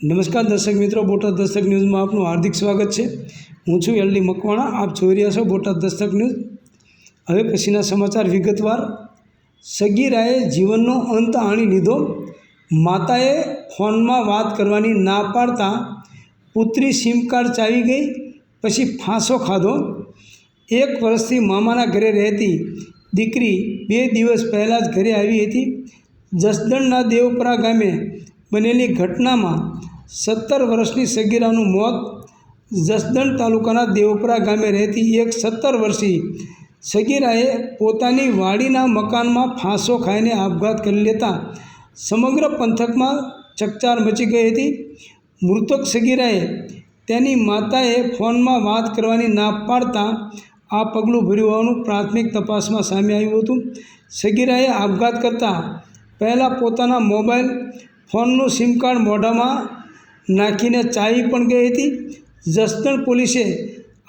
નમસ્કાર દર્શક મિત્રો, બોટાદ દસ્તક ન્યૂઝમાં આપનું હાર્દિક સ્વાગત છે। હું છું એલડી મકવાણા। આપ જોઈ રહ્યા છો બોટાદ દસ્તક ન્યૂઝ। હવે પછીના સમાચાર વિગતવાર। સગીરાએ જીવનનો અંત આણી લીધો। માતાએ ફોનમાં વાત કરવાની ના પાડતા પુત્રી સિમ કાર્ડ ચાવી ગઈ, પછી ફાંસો ખાધો। 1 વર્ષથી મામાના ઘરે રહેતી દીકરી 2 દિવસ પહેલાં જ ઘરે આવી હતી। જસદણના દેવપરા ગામે બનેલી ઘટનામાં 17 વર્ષની સગીરાનું મોત। જસદણ તાલુકાના દેવપરા ગામે રહેતી એક 17 વર્ષીય સગીરાએ પોતાની વાડીના મકાનમાં ફાંસો ખાઈને આપઘાત કરી લેતા સમગ્ર પંથકમાં ચકચાર મચી ગઈ હતી। મૃતક સગીરાએ તેની માતાએ ફોનમાં વાત કરવાની ના પાડતા આ પગલું ભર્યું હોવાનું પ્રાથમિક તપાસમાં સામે આવ્યું હતું। સગીરાએ આપઘાત કરતાં પહેલાં પોતાના મોબાઈલ ફોનનું સિમ કાર્ડ મોઢામાં નાખીને ચાવી પણ ગઈ હતી। જસદણ પોલીસે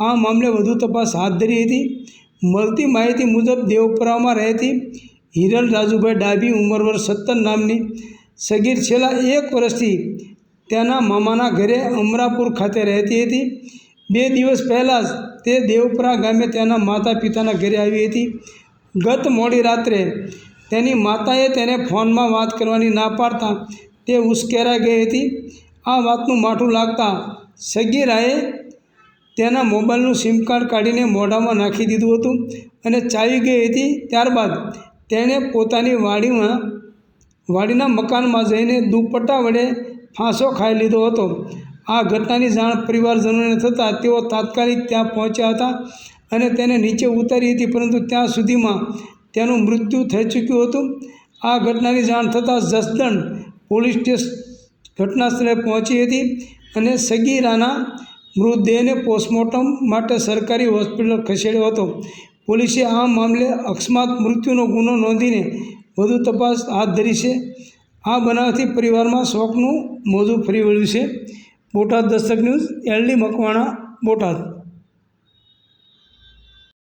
આ મામલે વધુ તપાસ હાથ ધરી હતી। મળતી માહિતી મુજબ દેવપરામાં રહેતી હિરલ રાજુભાઈ ડાભી ઉંમર વર્ષ 17 નામની સગીર છેલ્લા 1 વર્ષથી તેના મામાના ઘરે અમરાપુર ખાતે રહેતી હતી। 2 દિવસ પહેલાં જ તે દેવપરા ગામે તેના માતા પિતાના ઘરે આવી હતી। ગત મોડી રાત્રે તેની માતાએ તેને ફોનમાં વાત કરવાની ના પાડતા તે ઉશ્કેરાઈ ગઈ હતી। આ વાતનું માઠું લાગતા સગીરાએ તેના મોબાઈલનું સિમ કાર્ડ કાઢીને મોઢામાં નાખી દીધું હતું અને ચાવી ગઈ હતી। ત્યારબાદ તેણે પોતાની વાડીના મકાનમાં જઈને દુપટ્ટા વડે ફાંસો ખાઈ લીધો હતો। આ ઘટનાની જાણ પરિવારજનોને થતાં તેઓ તાત્કાલિક ત્યાં પહોંચ્યા હતા અને તેને નીચે ઉતારી હતી, પરંતુ ત્યાં સુધીમાં તેનું મૃત્યુ થઈ ચૂક્યું હતું। આ ઘટનાની જાણ થતાં જસદણ પોલીસ ઘટના સ્થળે પહોંચી હતી અને સગીરાના મૃતદેહને પોસ્ટમોર્ટમ માટે સરકારી હોસ્પિટલ ખસેડ્યો હતો। પોલીસે આ મામલે અકસ્માત મૃત્યુનો ગુનો નોંધીને વધુ તપાસ હાથ ધરી છે। આ બનાવથી પરિવારમાં શોકનું મોજું ફરી વળ્યું છે। Botad Dastak news, LD Makwana, Botad.